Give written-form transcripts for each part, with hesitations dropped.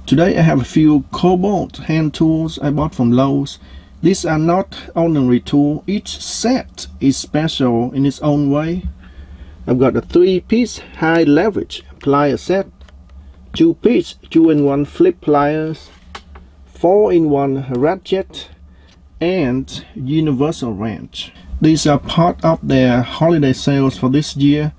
Today I have a few Kobalt hand tools I bought from Lowe's. These are not ordinary tools. Each set is special in its own way. I've got a 3-piece high leverage plier set, 2-piece 2-in-1 flip pliers, 4-in-1 ratchet, and universal wrench. These are part of their holiday sales for this year.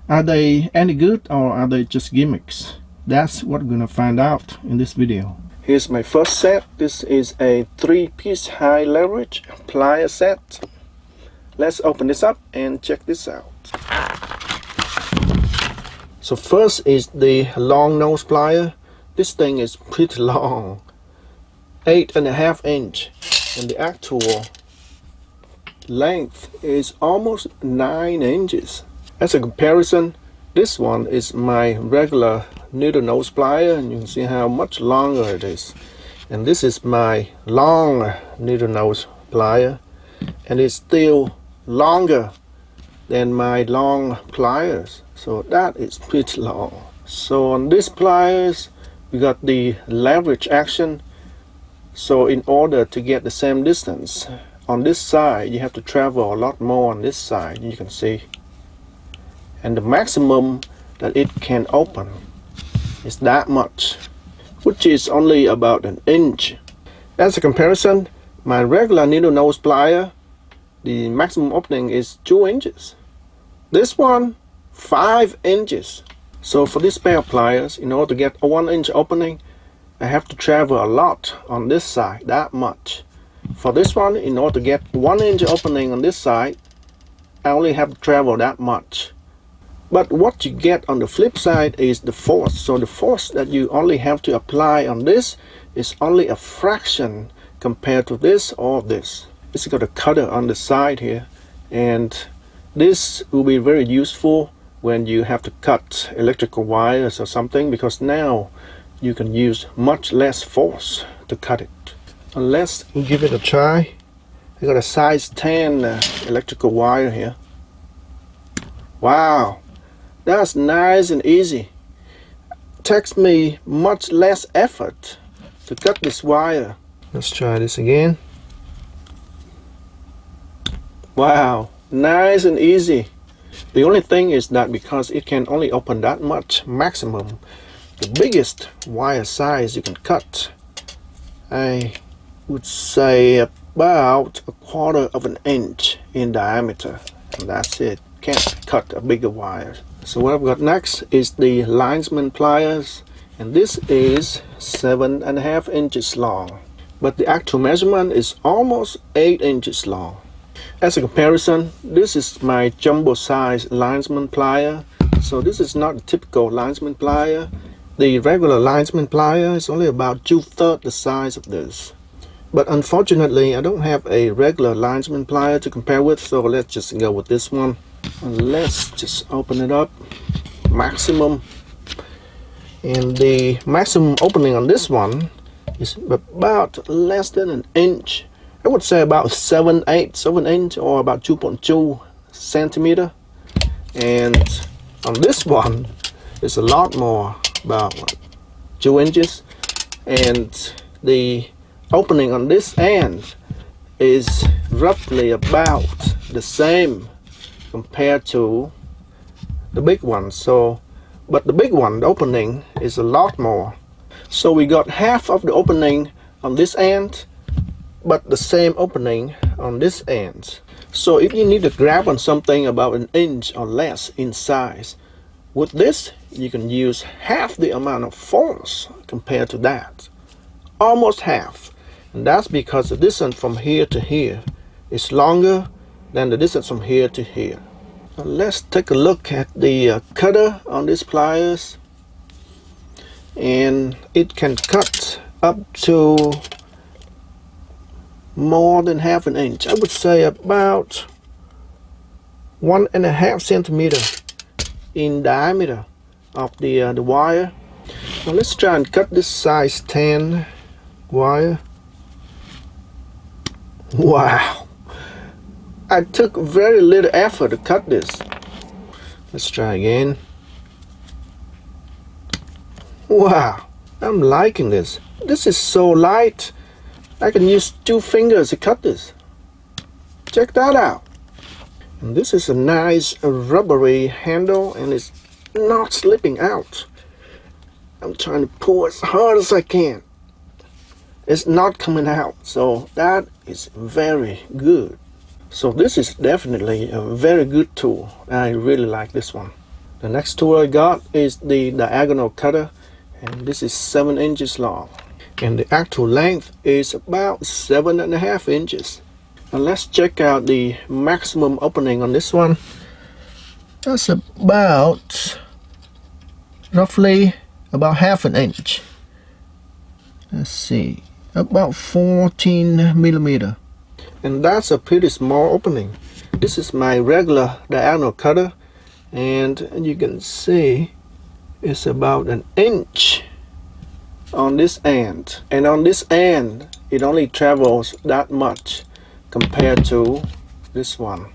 Are they any good or are they just gimmicks? That's what we're gonna find out in this video. Here's my first set. This is a 3-piece high leverage plier set. Let's open this up and check this out. So first is the long nose plier. This thing is pretty long, 8.5 inch, and the actual length is almost 9 inches. As a comparison, this one is my regular needle nose plier, and you can see how much longer it is. And this is my long needle nose plier, and it's still longer than my long pliers. So that is pretty long. So on these pliers, we got the leverage action. So in order to get the same distance on this side, you have to travel a lot more on this side, you can see. And the maximum that it can open is that much, which is only about 1 inch. As a comparison, my regular needle nose plier, the maximum opening is 2 inches. This one, 5 inches. So for this pair of pliers, in order to get a 1 inch opening, I have to travel a lot on this side, that much. For this one, in order to get 1 inch opening on this side, I only have to travel that much. But what you get on the flip side is the force. So the force that you only have to apply on this is only a fraction compared to this or this. It's got a cutter on the side here, and this will be very useful when you have to cut electrical wires or something, because now you can use much less force to cut it. Let's give it a try. I got a size 10 electrical wire here. Wow, that's nice and easy. It takes me much less effort to cut this wire. Let's try this again. Wow, nice and easy. The only thing is that because it can only open that much maximum, the biggest wire size you can cut, I would say about 1/4 of an inch in diameter, and that's it. Can't cut a bigger wire. So what I've got next is the linesman pliers, and this is 7.5 inches long, but the actual measurement is almost 8 inches long. As a comparison, this is my jumbo size linesman plier. So this is not a typical linesman plier. The regular linesman plier is only about 2/3 the size of this. But unfortunately, I don't have a regular linesman plier to compare with, so let's just go with this one. And let's just open it up. Maximum. And the maximum opening on this one is about less than 1 inch. I would say about 7/8 of an inch, or about 2.2 centimeter. And on this one, it's a lot more, about 2 inches. And the opening on this end is roughly about the same compared to the big one. So, but the big one, the opening is a lot more. So we got half of the opening on this end, but the same opening on this end. So if you need to grab on something about 1 inch or less in size, with this you can use half the amount of force compared to that. Almost half. And that's because the distance from here to here is longer than the distance from here to here. Now let's take a look at the cutter on these pliers. And it can cut up to more than 1/2 inch. I would say about 1.5 centimeter in diameter of the wire. Now let's try and cut this size 10 wire. Wow, I took very little effort to cut this. Let's try again. Wow, I'm liking this. This is so light. I can use 2 fingers to cut this. Check that out. And this is a nice rubbery handle, and it's not slipping out. I'm trying to pull as hard as I can. It's not coming out, so that is very good. So this is definitely a very good tool. I really like this one. The next tool I got is the diagonal cutter, and this is 7 inches long, and the actual length is about 7.5 inches. Now let's check out the maximum opening on this one. That's about roughly about 1/2 inch. Let's see, about 14 millimeter, and that's a pretty small opening. This is my regular diagonal cutter, and you can see it's about 1 inch on this end, and on this end it only travels that much compared to this one.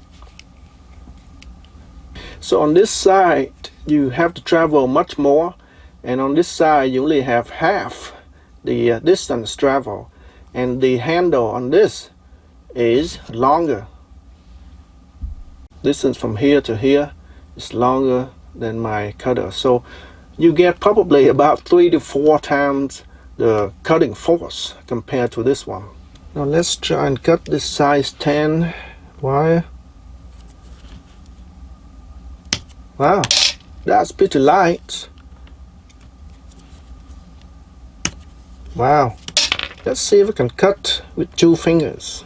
So on this side you have to travel much more, and on this side you only have half the distance travel, and the handle on this is longer. Distance from here to here is longer than my cutter, so you get probably about 3 to 4 times the cutting force compared to this one. Now let's try and cut this size 10 wire. Wow, that's pretty light. Wow, let's see if we can cut with 2 fingers.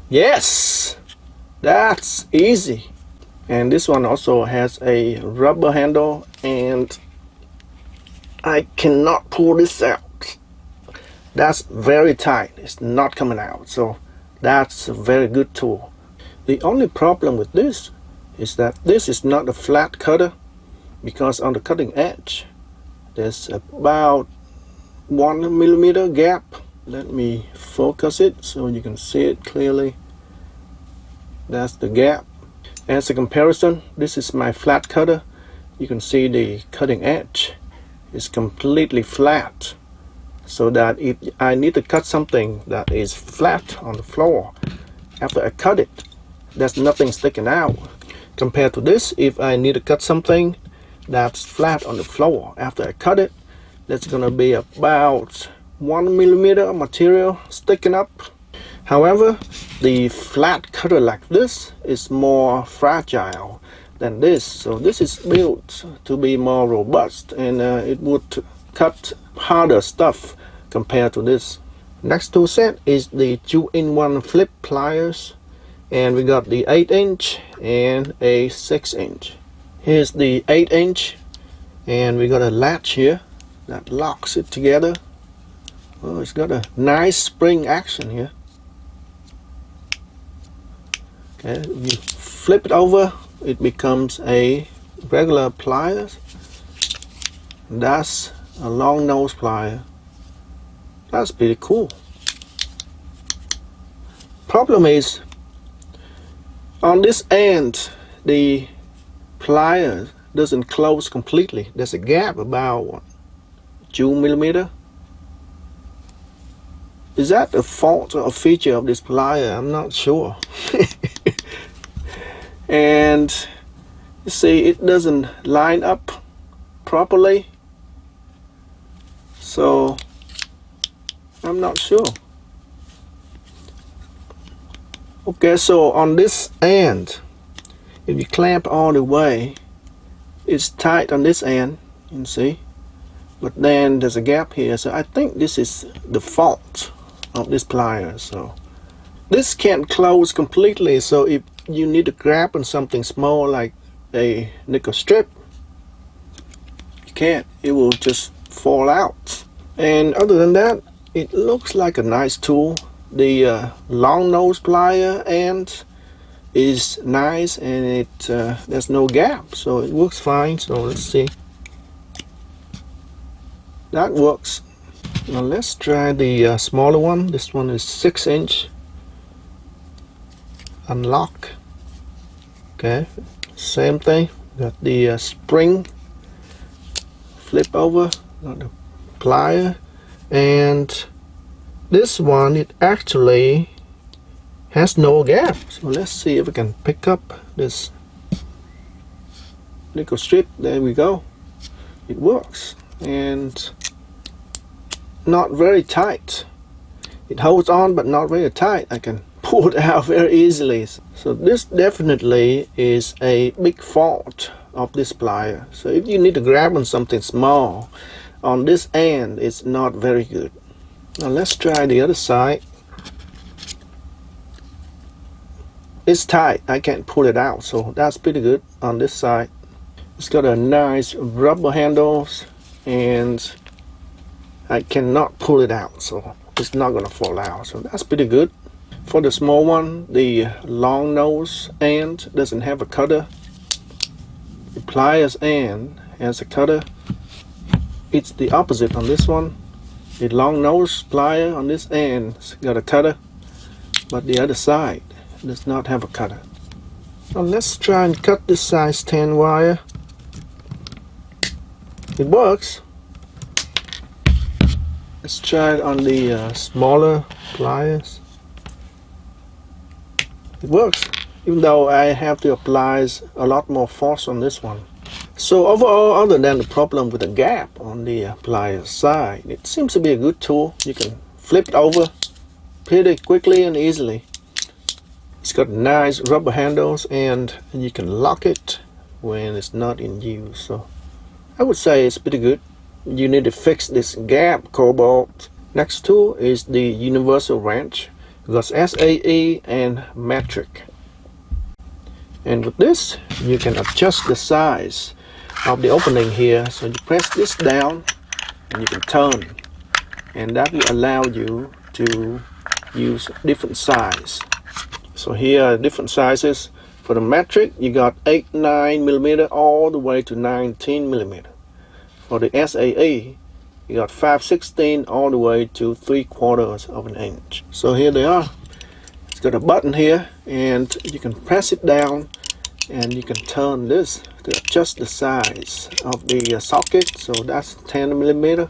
Yes, that's easy. And this one also has a rubber handle, and I cannot pull this out. That's very tight. It's not coming out, so that's a very good tool. The only problem with this is that this is not a flat cutter, because on the cutting edge there's about 1 millimeter gap. Let me focus it so you can see it clearly. That's the gap. As a comparison, this is my flat cutter. You can see the cutting edge is completely flat, so that if I need to cut something that is flat on the floor, after I cut it, there's nothing sticking out. Compared to this, if I need to cut something that's flat on the floor, after I cut it, there's gonna be about 1 millimeter of material sticking up. However, the flat cutter like this is more fragile than this, so this is built to be more robust, and it would cut harder stuff compared to this. Next tool set is the 2-in-1 flip pliers, and we got the 8 inch and a 6 inch. Here's the 8 inch, and we got a latch here that locks it together. Oh, it's got a nice spring action here. Okay, you flip it over, it becomes a regular pliers. That's a long nose plier. That's pretty cool. Problem is, on this end the pliers doesn't close completely. There's a gap about what, 2 millimeter. Is that a fault or a feature of this plier? I'm not sure. And you see, it doesn't line up properly, so I'm not sure. Okay, so on this end, if you clamp all the way, it's tight on this end, you can see, but then there's a gap here, so I think this is the fault of this plier. So this can't close completely, so if you need to grab on something small like a nickel strip, you can't, it will just fall out. And other than that, it looks like a nice tool. The long nose plier end is nice, and it there's no gap, so it works fine. So let's see, that works. Now let's try the smaller one. This one is 6 inch. Unlock. Okay, same thing. Got the spring. Flip over. got the plier, and this one, it actually has no gap. So let's see if we can pick up this nickel strip. There we go. It works, and not very tight. It holds on but not very tight. I can pull it out very easily. So this definitely is a big fault of this plier. So if you need to grab on something small on this end, it's not very good. Now let's try the other side. It's tight, I can't pull it out, so that's pretty good on this side. It's got a nice rubber handles, and I cannot pull it out, so it's not gonna fall out, so that's pretty good. For the small one, the long nose end doesn't have a cutter. The pliers end has a cutter. It's the opposite on this one. The long nose plier on this end's got a cutter, but the other side does not have a cutter. Now let's try and cut this size 10 wire. It works. Let's try it on the smaller pliers. It works, even though I have to apply a lot more force on this one. So overall, other than the problem with the gap on the pliers side, it seems to be a good tool. You can flip it over pretty quickly and easily. It's got nice rubber handles, and you can lock it when it's not in use. So I would say it's pretty good. You need to fix this gap, Kobalt. Next tool is the universal wrench. It got SAE and metric. And with this, you can adjust the size of the opening here. So you press this down and you can turn, and that will allow you to use different size. So here are different sizes. For the metric, you got 8-9mm all the way to 19mm. For the SAE, you got 5/16 all the way to 3/4 of an inch. So here they are. It's got a button here, and you can press it down, and you can turn this to adjust the size of the socket. So that's 10mm,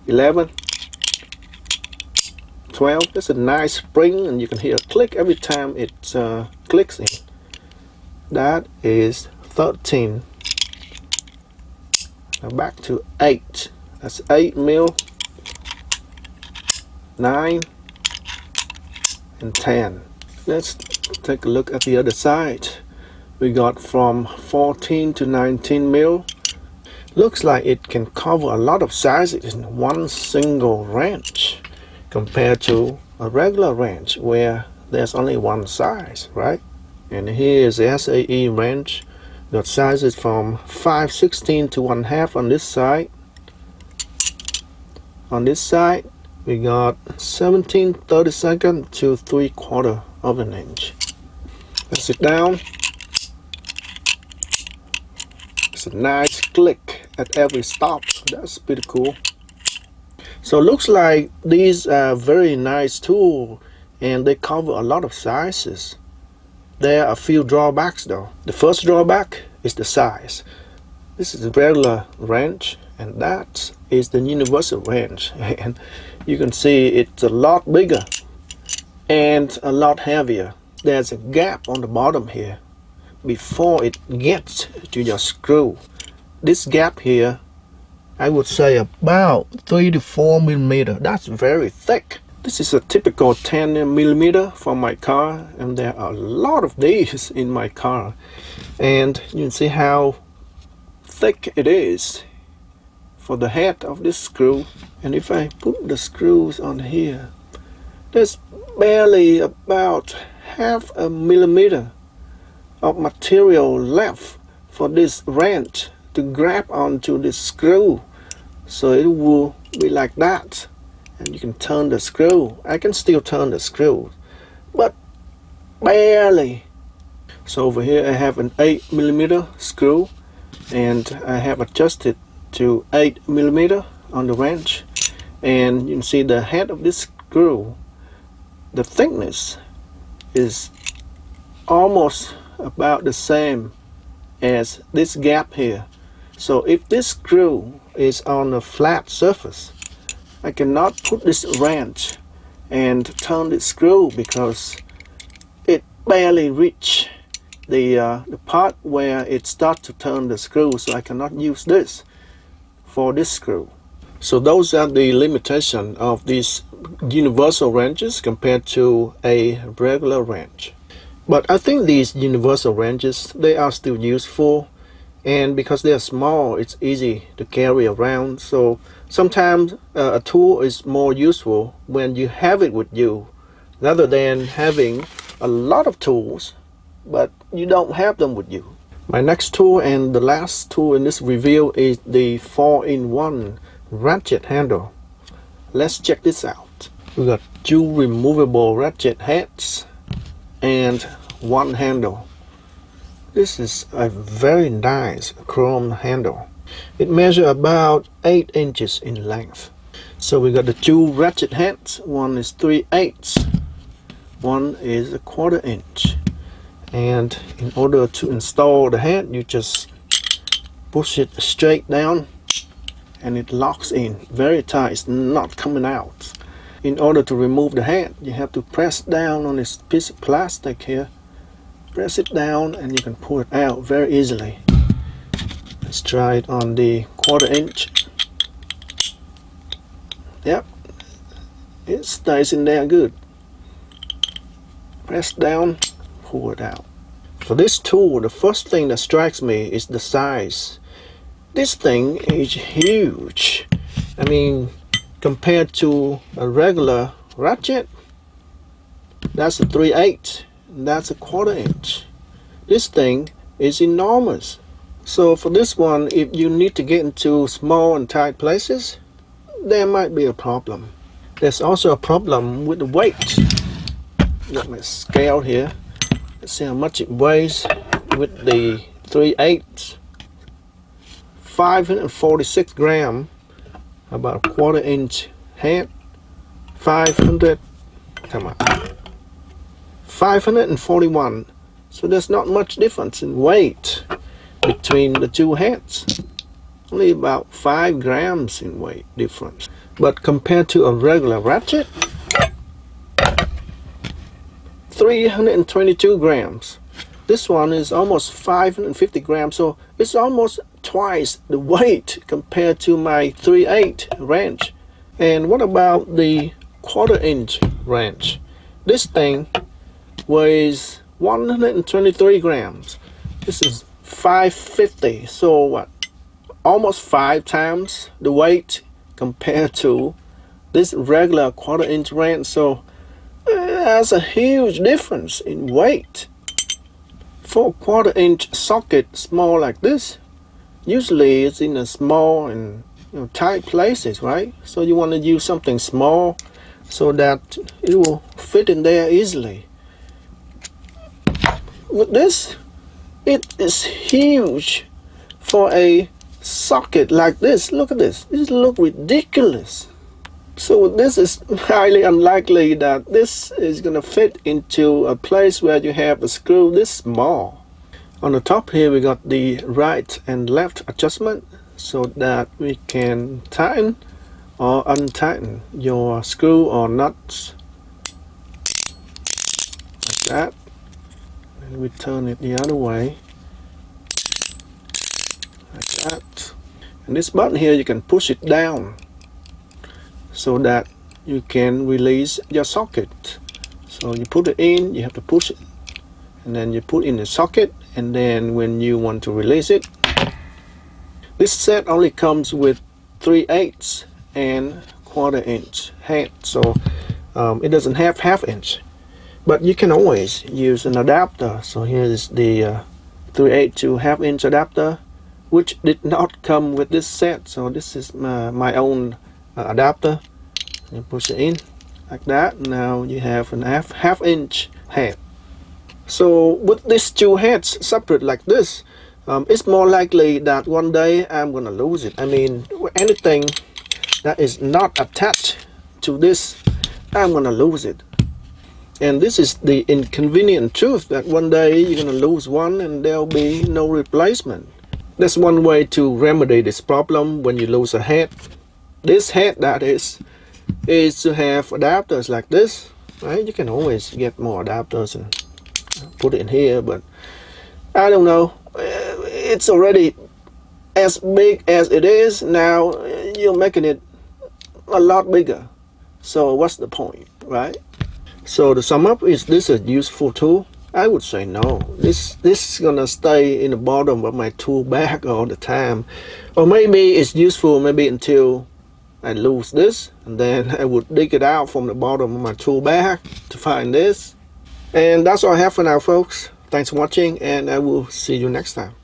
11, 12. That's a nice spring, and you can hear a click every time it clicks in. That is 13. Now back to 8. That's 8mm, 9, and 10. Let's take a look at the other side. We got from 14 to 19mm. Looks like it can cover a lot of sizes in one single wrench, compared to a regular wrench where there's only one size, right? And here's the SAE wrench. Got sizes from 5/16 to 1/2 on this side. On this side, we got 17/32 to 3/4 of an inch. Let's sit down. It's a nice click at every stop. That's pretty cool. So it looks like these are very nice tools, and they cover a lot of sizes. There are a few drawbacks though. The first drawback is the size. This is a regular wrench, and that is the universal wrench. And you can see it's a lot bigger and a lot heavier. There's a gap on the bottom here before it gets to your screw. This gap here, I would say about 3 to 4mm. That's very thick. This is a typical 10mm for my car, and there are a lot of these in my car. And you can see how thick it is for the head of this screw. And if I put the screws on here, there's barely about 1/2 millimeter of material left for this wrench to grab onto this screw. So it will be like that, and you can turn the screw. I can still turn the screw, but barely. So over here I have an 8mm screw, and I have adjusted to 8mm on the wrench, and you can see the head of this screw, the thickness is almost about the same as this gap here. So if this screw is on a flat surface, I cannot put this wrench and turn the screw because it barely reach the part where it starts to turn the screw, so I cannot use this for this screw. So those are the limitations of these universal wrenches compared to a regular wrench. But I think these universal wrenches, they are still useful, and because they are small, it's easy to carry around. So sometimes a tool is more useful when you have it with you rather than having a lot of tools but you don't have them with you. My next tool and the last tool in this review is the 4-in-1 ratchet handle. Let's check this out. We got 2 removable ratchet heads and 1 handle. This is a very nice chrome handle. It measures about 8 inches in length. So we got the 2 ratchet heads. One is 3/8, one is 1/4 inch. And in order to install the head, you just push it straight down and it locks in very tight. It's not coming out. In order to remove the head, you have to press down on this piece of plastic here. Press it down and you can pull it out very easily. Let's try it on the 1/4 inch. Yep, it stays in there good. Press down, pull it out. For this tool, the first thing that strikes me is the size. This thing is huge. I mean, compared to a regular ratchet, that's a 3/8, that's a 1/4 inch. This thing is enormous. So for this one, if you need to get into small and tight places, there might be a problem. There's also a problem with the weight. Got my scale here. Let's see how much it weighs with the 3/8. 546 grams, about a 1/4 inch head. 541. So there's not much difference in weight between the 2 heads. Only about 5 grams in weight difference. But compared to a regular ratchet, 322 grams. This one is almost 550 grams, so it's almost twice the weight compared to my 3/8 wrench. And what about the 1/4 inch wrench? This thing weighs 123 grams. This is 550, so what? Almost 5 times the weight compared to this regular 1/4 inch wrench. So that's a huge difference in weight. For a 1/4 inch socket small like this, usually it's in a small and tight places, right? So you want to use something small so that it will fit in there easily. With this, it is huge for a socket like this. Look at this. This looks ridiculous. So this is highly unlikely that this is going to fit into a place where you have a screw this small. On the top here we got the right and left adjustment so that we can tighten or untighten your screw or nuts like that. And we turn it the other way like that. And this button here, you can push it down so that you can release your socket. So you put it in, you have to push it, and then you put in the socket, and then when you want to release it. This set only comes with 3/8 and 1/4 inch head, so it doesn't have 1/2 inch, but you can always use an adapter. So here is the 3/8 to 1/2 inch adapter, which did not come with this set. So this is my own adapter. You push it in like that. Now you have an 1/2 inch head. So with these 2 heads separate like this, it's more likely that one day I'm gonna lose it. I mean, anything that is not attached to this, I'm gonna lose it. And this is the inconvenient truth, that one day you're gonna lose one and there'll be no replacement. That's one way to remedy this problem when you lose a head. This head, that is to have adapters like this, right? You can always get more adapters and put it in here, but I don't know. It's already as big as it is. Now you're making it a lot bigger. So what's the point, right? So to sum up, is this a useful tool? I would say no. This is gonna stay in the bottom of my tool bag all the time. Or maybe it's useful maybe until I lose this, and then I would dig it out from the bottom of my tool bag to find this. And that's all I have for now, folks. Thanks for watching, and I will see you next time.